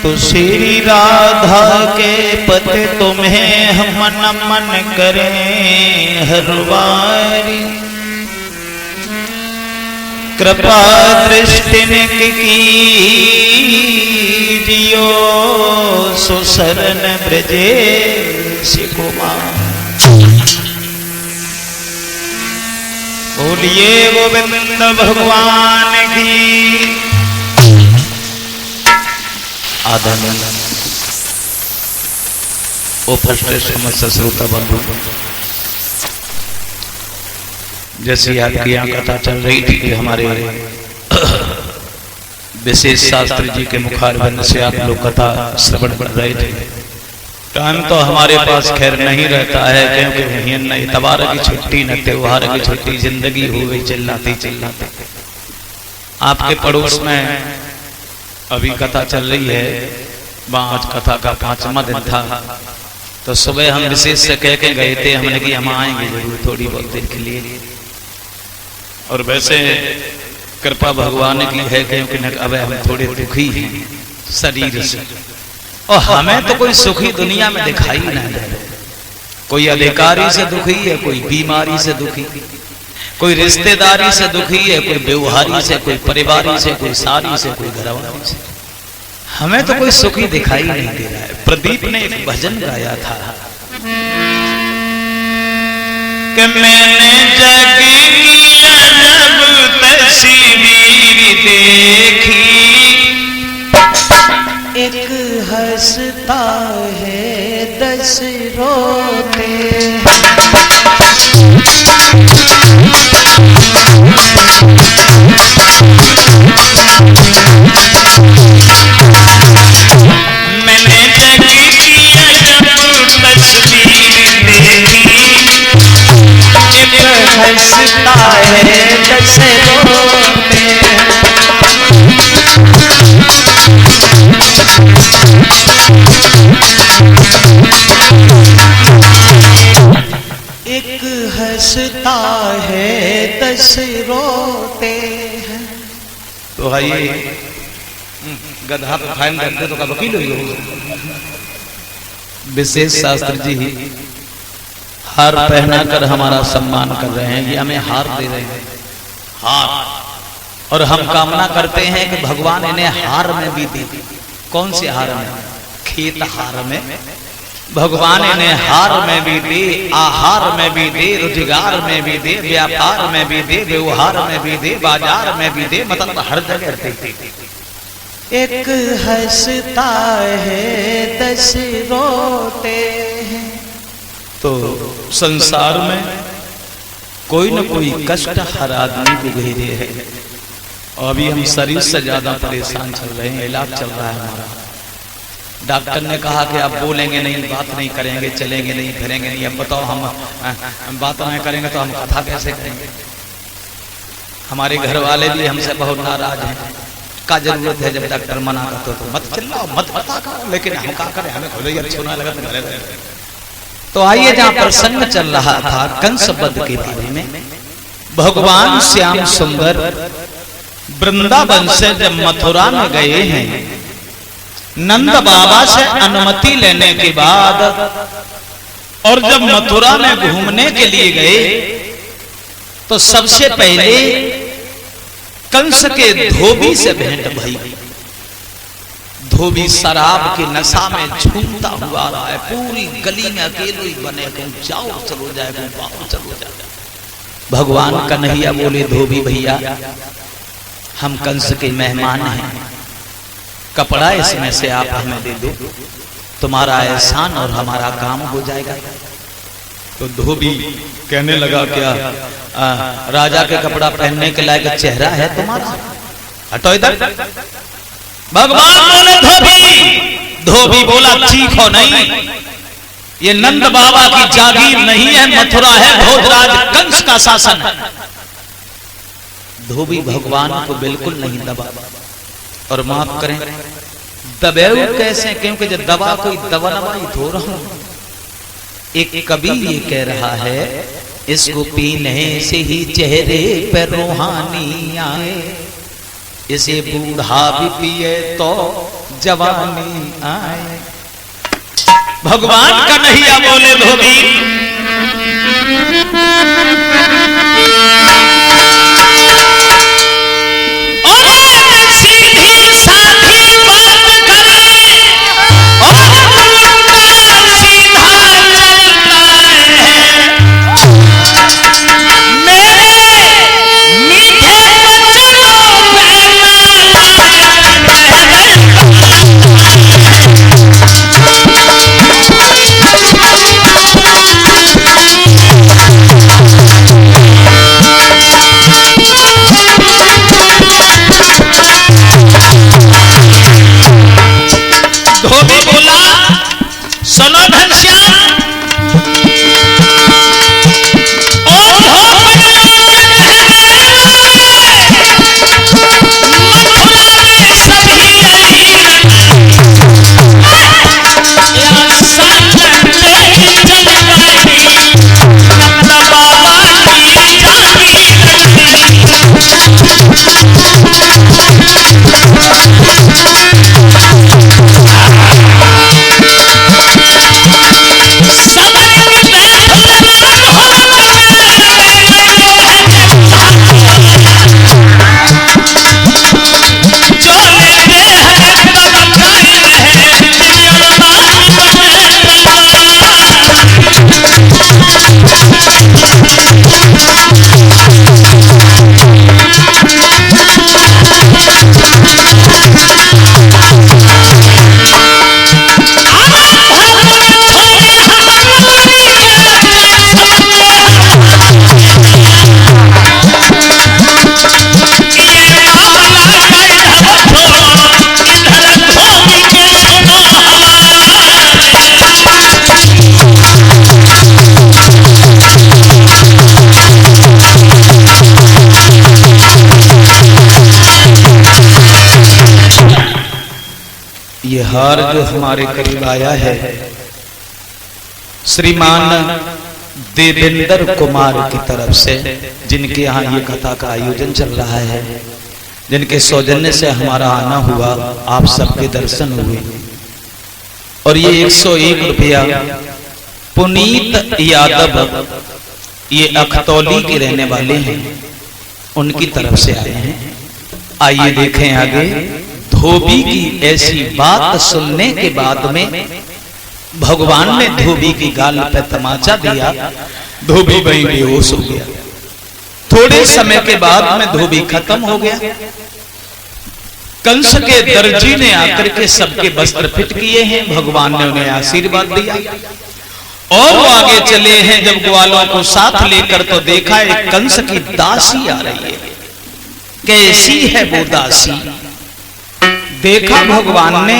तो श्री राधा के पति तुम्हें हम नमन करें हर बारी। कृपा दृष्टि कीजियो सुशरण ब्रजेश कुमार। बोलिए गोविंद भगवान की। आदरणीय उपस्थित समस्त श्रोता बंधु, जैसी आपकी यहाँ कथा चल रही थी कि हमारे विशेष शास्त्री जी के मुखारबंद से आप लोग कथा श्रवण कर रहे थे। टाइम तो हमारे पास खैर नहीं रहता है, क्योंकि न इतवार की छुट्टी न त्योहार की छुट्टी, जिंदगी हो गई चिल्लाते चिल्लाते। आपके पड़ोस में अभी कथा चल रही है, वहाँ आज कथा का 5वां दिन था, तो सुबह हम विशेष से कह के गए थे, हमने कि हम आएंगे जरूर थोड़ी बहुत देर के लिए। और वैसे कृपा भगवान की है, क्योंकि अब हम थोड़े दुखी हैं शरीर से, और हमें तो कोई सुखी दुनिया में दिखाई ना दे। कोई अधिकारी से दुखी है, कोई बीमारी से दुखी, कोई रिश्तेदारी से दुखी है, कोई व्यवहारी से, कोई परिवारी से, कोई सारी से, कोई घरवाली से। हमें तो कोई सुखी दिखाई नहीं दे रहा है। प्रदीप ने एक भजन गाया था कि मैंने जग की अजब तस्वीर देखी, एक हंसता है 10 रोते। मैंने जग की अजब तस्वीर देखी, एक हंसता है 10 रोते। एक हंसता है 10 रोते हैं। तो आइए गधा पे फाइन करते तो का वकील हो। विशेष शास्त्री जी हार पहना कर हमारा सम्मान कर रहे हैं, ये हमें हार दे रहे हैं, हार। और हम कामना करते हैं कि भगवान इन्हें हार में भी दे। कौन से हार में? खेत हार में। भगवान इन्हें हार में भी दे, आहार में भी दे, रोजगार में भी दे, व्यापार में भी दे, व्यवहार में भी दे, बाजार में भी दे, मतलब हर जगह दे। एक हंसता है 10 रोते हैं। तो संसार में कोई न कोई कष्ट हर आदमी को घेरे है, और अभी हम शरीर से ज्यादा परेशान चल रहे हैं। इलाज चल रहा है हमारा। डॉक्टर ने कहा कि आप बोलेंगे नहीं, बात नहीं करेंगे, चलेंगे नहीं, फिरेंगे नहीं। अब बताओ हम बात नहीं करेंगे तो हम कथा कैसे करेंगे? हमारे घर वाले भी हमसे बहुत नाराज हैं। का जरूरत है जब डॉक्टर मना करते तो मत चिल्लाओ, मत बता करो, लेकिन हम क्या करें, हमें खुले अच्छा लगा तो भले। तो आइए, जहाँ प्रसंग चल रहा था कंस वध के बारे में, भगवान श्याम सुंदर वृंदावन से जब मथुरा में गए हैं, नंद बाबा से अनुमति लेने के बाद, और जब मथुरा में घूमने के लिए गए तो सबसे पहले कंस के धोबी से भेंट भई। धोबी शराब की नशा में झूमता हुआ रहा है, पूरी गली में अकेले ही बने, जाओ चलो जाए, चलो जाए। भगवान कन्हैया बोले, धोबी भैया हम कंस के मेहमान हैं, कपड़ा इसमें से आप हमें दे दो, तुम्हारा एहसान और हमारा काम हो जाएगा। तो धोबी कहने लगा, क्या राजा के कपड़ा पहनने के लायक चेहरा है तुम्हारा? हटो इधर। भगवान बोले, धोबी बोला, चीखो नहीं, ये नंद बाबा की जागीर नहीं है, मथुरा है भोजराज कंस का शासन। धोबी भगवान को बिल्कुल नहीं दबा। और माफ करें, दबेऊ कैसे? क्योंकि जब दबा कोई दबनवाई धो रहा हूं। एक कवि ये कह रहा है, इसको पीने से ही चेहरे पर रूहानी आए, इसे बूढ़ा भी पिए तो जवानी आए। भगवान का नैया बोले धोबी, धोबी बोला सुनो घनश्याम, ये हार जो हमारे करीब आया है श्रीमान देवेंद्र कुमार की तरफ से, जिनके यहाँ ये कथा का आयोजन चल रहा है, जिनके सौजन्य से हमारा आना हुआ, आप सबके दर्शन हुए। और ये 101 रुपया पुनीत यादव, ये अखतौली के रहने वाले हैं, उनकी तरफ से आए हैं। आइए देखें आगे। धोबी की ऐसी बात सुनने के बाद में भगवान ने धोबी की गाल पे तमाचा दिया, धोबी वहीं बेहोश हो गया। थोड़े समय के बाद में धोबी खत्म हो गया। कंस के दर्जी ने आकर के सबके वस्त्र फिट किए हैं, भगवान ने उन्हें आशीर्वाद दिया और वो आगे चले हैं। जब ग्वालों को साथ लेकर तो देखा एक कंस की दासी आ रही है। कैसी है वो दासी? देखा भगवान ने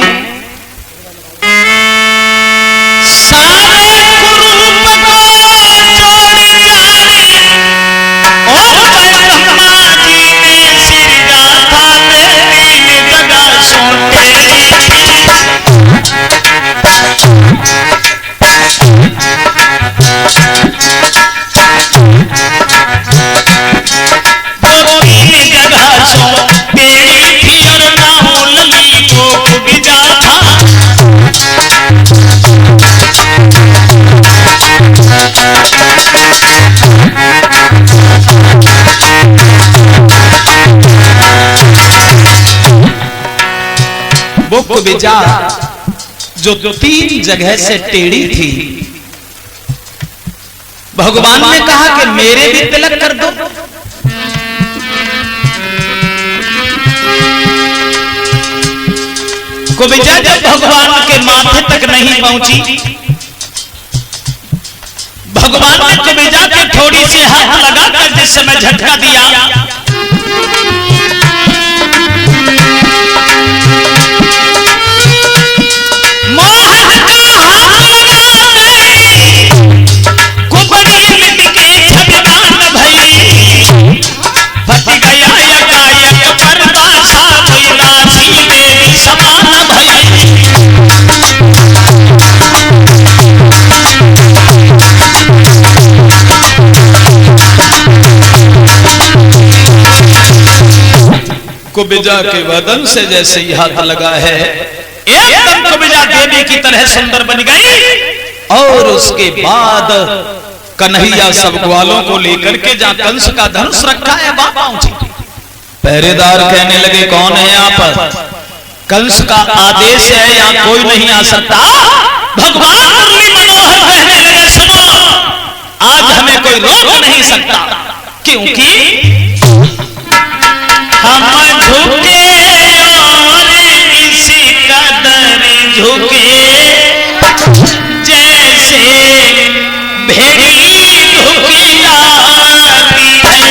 सारे कुरूप को जोड़ जाने और ब्रह्मा जी ने सिर गाथा तेरी जगह सोटे। जगह सो तेरी थी और ना लली को बिजा था। बुक बिजा जो 3 जगह से टेढ़ी थी, भगवान ने कहा कि मेरे भी तिलक कर दो। कुबिजा जब भगवान के माथे तक नहीं पहुंची, भगवान ने कुबिजा के थोड़ी सी हाथ लगाकर जिस समय झटका दिया, कुबिजा के वदन से जैसे ही हाथ लगा है, एकदम कुबिजा देवी की तरह सुंदर बन गई। और उसके बाद कन्हैया सब ग्वालों को लेकर के जहां कंस का धनुष रखा है वहां पहुंची। पहरेदार कहने लगे, कौन है आप? कंस का आदेश है, यहाँ कोई नहीं आ सकता। भगवान मुरली मनोहर कहने लगे, सुनो, आज हमें कोई रोक नहीं सकता, क्योंकि हम झुके और इसी कदर झुके जैसे भेड़ी झुकी जाती है।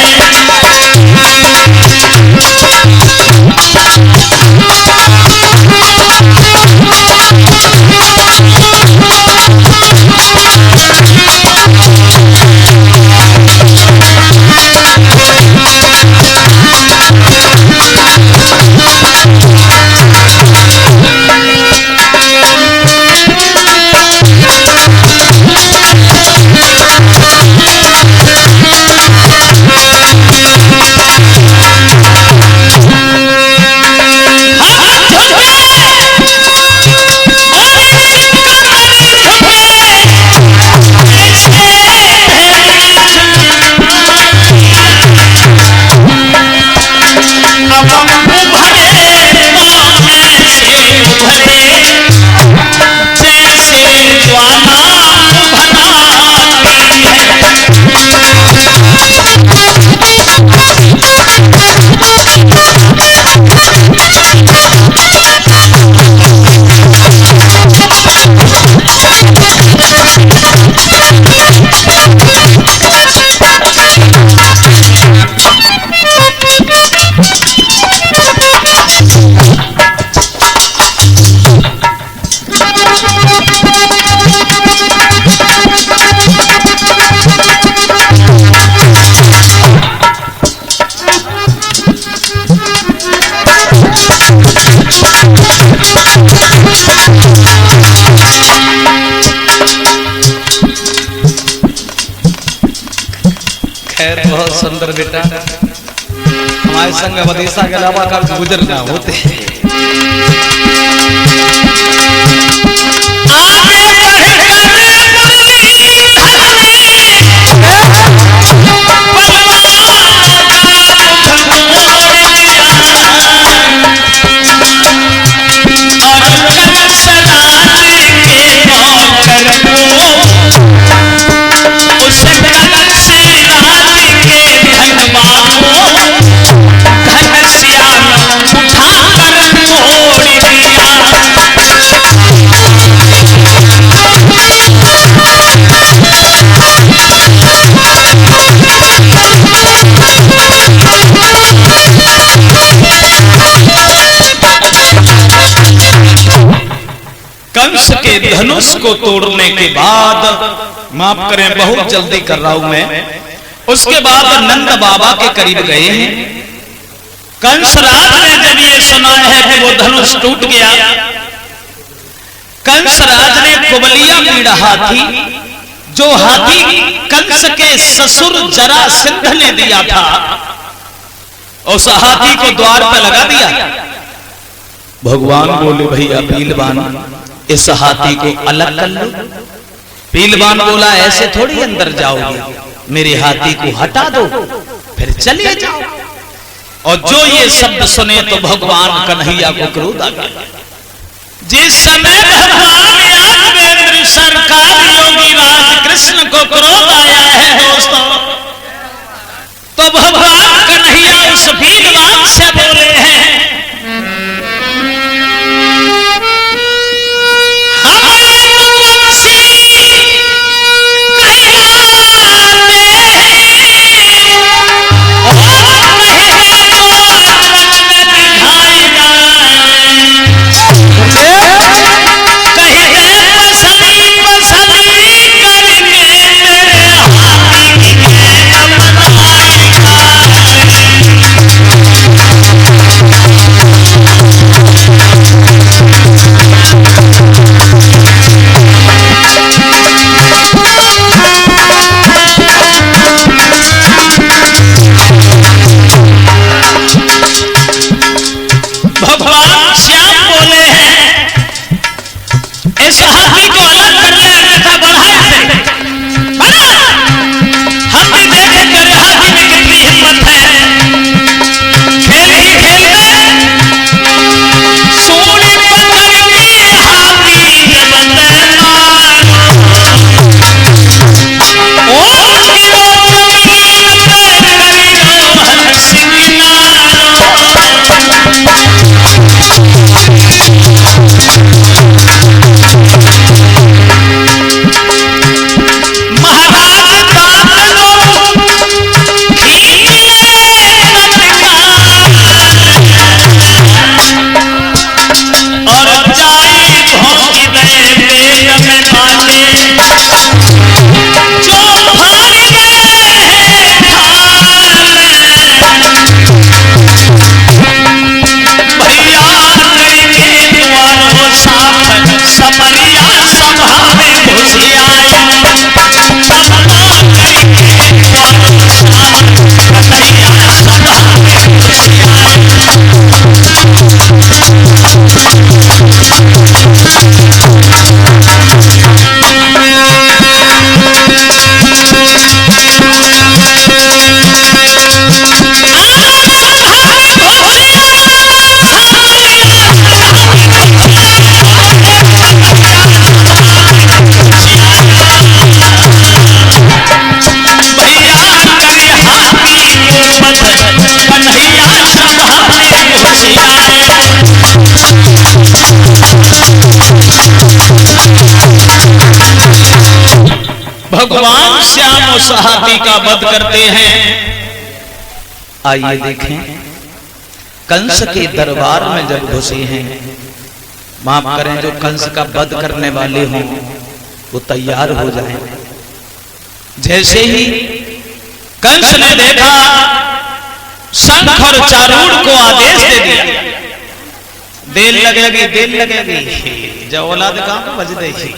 खैर बहुत सुंदर बेटा, हमारे संग विदेशा के अलावा का गुजर ना होते। कंस के धनुष को तोड़ने के बाद, माफ करें बहुत जल्दी कर रहा हूं मैं, उसके बाद नंद बाबा के करीब गए हैं। कंस राज ने जब ये सुना है कि वो धनुष टूट गया, कंस राज ने कुबलिया मीड़ा हाथी, जो हाथी कंस के ससुर जरासंध ने दिया था, उस हाथी को द्वार पर लगा दिया। भगवान बोले, भैया पीलवान इस हाथी को अलग कर लो। पीलवान बोला, ऐसे थोड़ी अंदर जाओगे, मेरे हाथी को हटा दो फिर चले जाओ। और जो ये शब्द सुने तो भगवान कन्हैया को क्रोध आ गया। जिस समय भगवान यादवेंद्र सरकार योगी राज कृष्ण को क्रोध आया है दोस्तों, तो भगवान कन्हैया उस पीलवान से बोले हैं, भगवान श्याम उस हाथी का वध करते हैं। आइए देखें, कंस के दरबार में जब घुसे हैं, माफ करें जो कंस का वध करने वाले हों वो तैयार हो जाएं। जैसे ही कंस ने देखा, शंख और चारूढ़ को आदेश दे दिया, देर लगेगी जब औलाद काम बज देखी।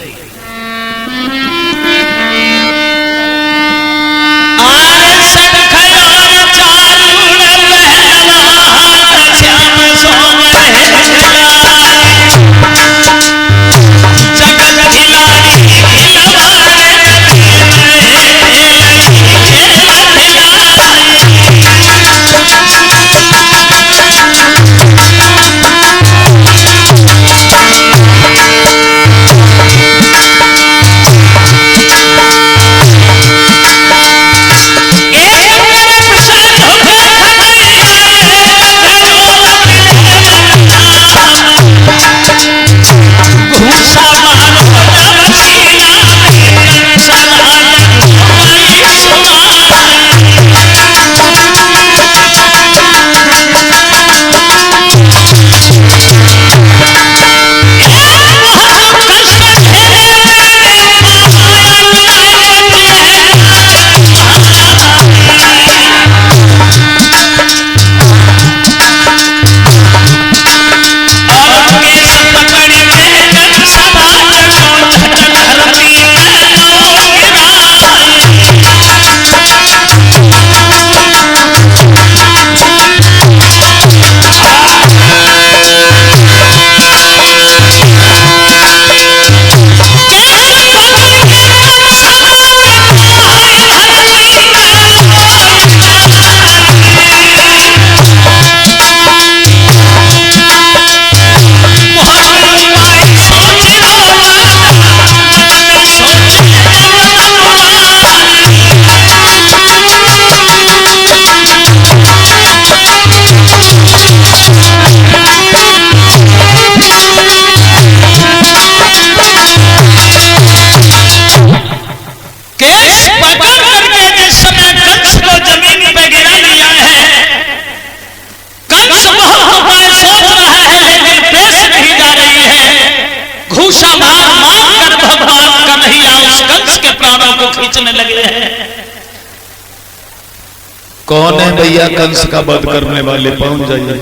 लगे हैं। कौन है भैया कंस का वध करने वाले, पहुंच जाइए।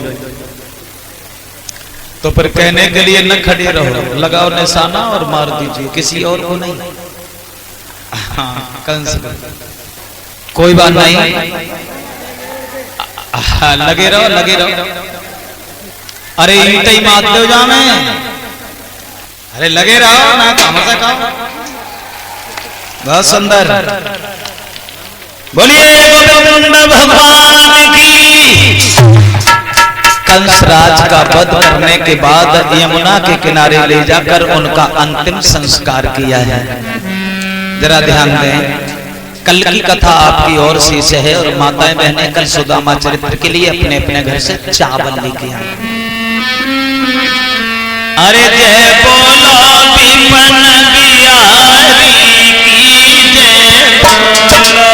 तो फिर कहने के लिए न खड़े रहो, लगाओ निशाना और मार दीजिए, किसी और को नहीं। हाँ, कंस कोई बात नहीं, लगे रहो लगे रहो। अरे ईंटे ही मार दो जाने, अरे लगे रहो ना, कहां से कहो। बहुत सुंदर, बोलिए गोविंद भगवान की। कंस राज का वध करने के बाद यमुना के किनारे ले जाकर उनका अंतिम संस्कार किया है। जरा ध्यान दें, कल की कथा आपकी ओर से है और माताएं बहनें कल सुदामा चरित्र के लिए अपने अपने घर से चावल लेके आए। अरे जय बोलो विपन बिहारी की जय बोलो।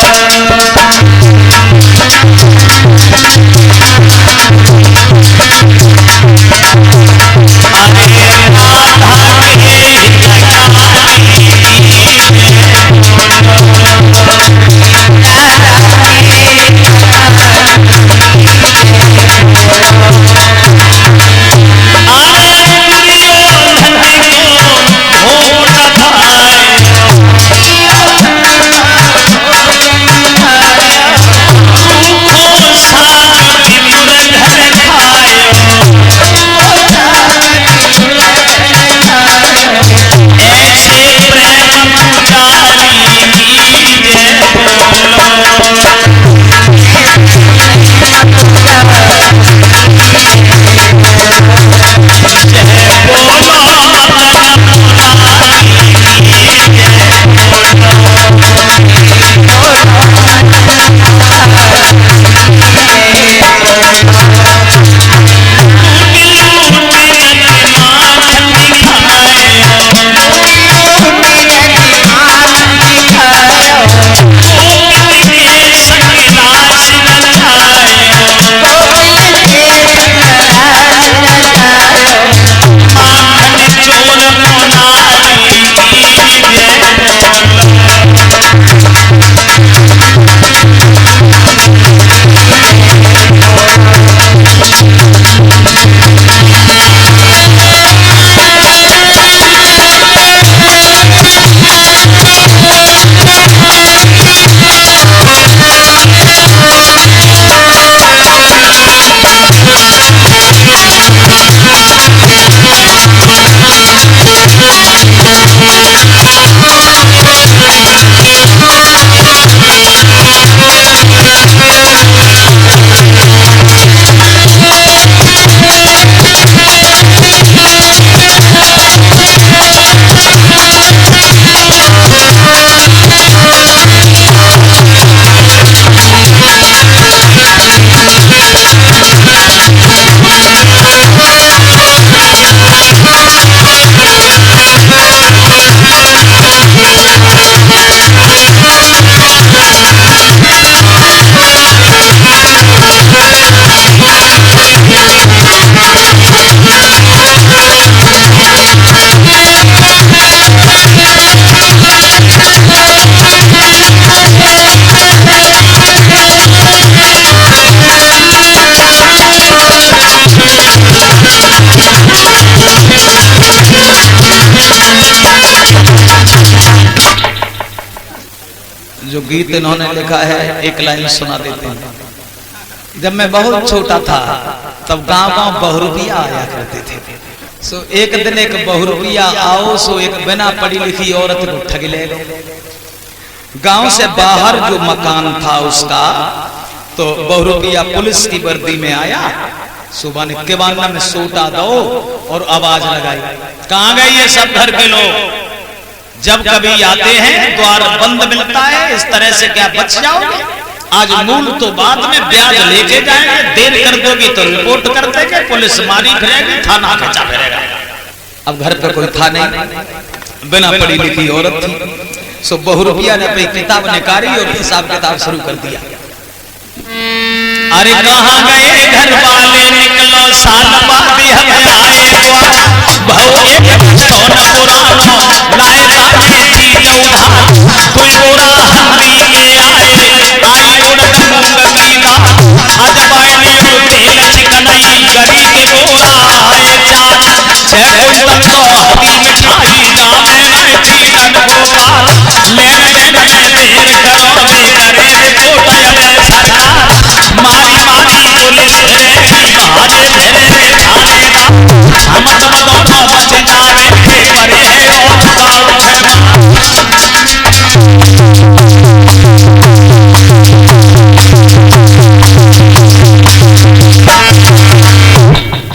जो गीत इन्होंने लिखा है एक लाइन सुना देते हैं। जब मैं बहुत छोटा था तब गांव-गांव बहुरूपिया आया करते थे। सो एक दिन एक बहुरूपिया आओ सो एक बिना पढ़ी लिखी औरत को ठग ले गए। गांव से बाहर जो मकान था उसका, तो बहुरूपिया पुलिस की वर्दी में आया। सुबह ने किवाना में सोटा दो और आवाज लगाई, कहां गए ये सब घर के लोग? जब कभी आते हैं द्वार बंद मिलता है, इस तरह से क्या बच जाओगे? आज मूल तो बाद में ब्याज लेके जाएंगे, देर कर दोगी तो रिपोर्ट कर देंगे, पुलिस मारी फिरेगी, थाना खचा फिरेगा। अब घर पे कोई था नहीं, बिना पढ़ी लिखी औरत थी। सो बहुरूपिया ने अपनी किताब निकाली और हिसाब किताब शुरू कर दिया। अरे कहाँ गए घर वाले, निकलो साल बाद हम आए द्वार, बहु एक सोना पुरानो लाए जाने चीज उधार, कोई बोरा हंडी ले आए, आई उड़द मूंग की दाल, अजवाइन और तेल चिकनाई, गरीब बोरा आए चार, 6 कुंटल तो हरी मिठाई, दामे में चीनन गोपाल, लेन देन में देर करोगे, करे रिपोर्ट अबे सरकार, मारी मारी पुलिस फिरेगी, बाजे फिरेंगे थानेदार, हम तुम दोनों बच जाएंगे, मरे और दारों में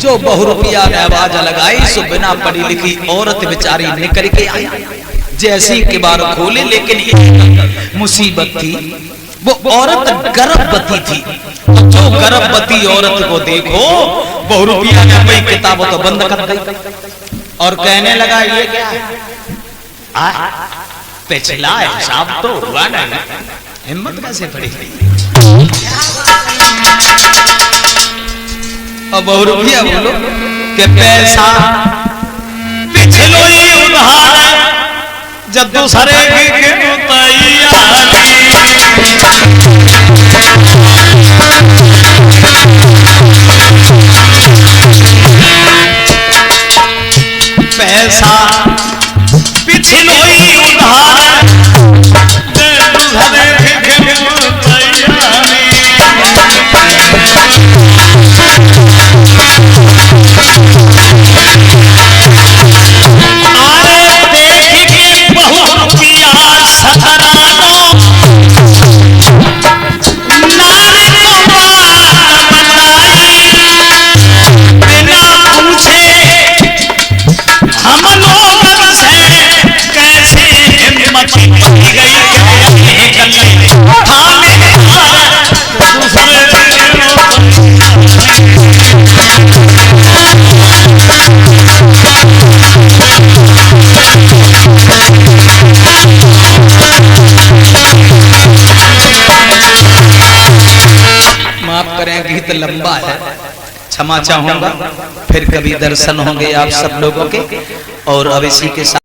जो बहुरूपिया ने आवाज लगाई सो बिना पढ़ी लिखी औरत बेचारी निकल के आई। जैसी के बार खोले, लेकिन मुसीबत थी, वो औरत गर्भवती थी। तो जो गर्भवती औरत को देखो, बहुरूपिया ने अपनी किताबों तो बंद कर दी और कहने लगा ये क्या है? पिछला हिसाब तो हुआ नहीं, हिम्मत कैसे पड़ी? अब बहुरूपिया बोलो कि पैसा पिछलो ही उधार, जब दूसरे की पैसा पिछलो ही उधार, दूसरे गीत लंबा है, क्षमा चाहूंगा, फिर कभी दर्शन होंगे आप सब लोगों के। और अब इसी के साथ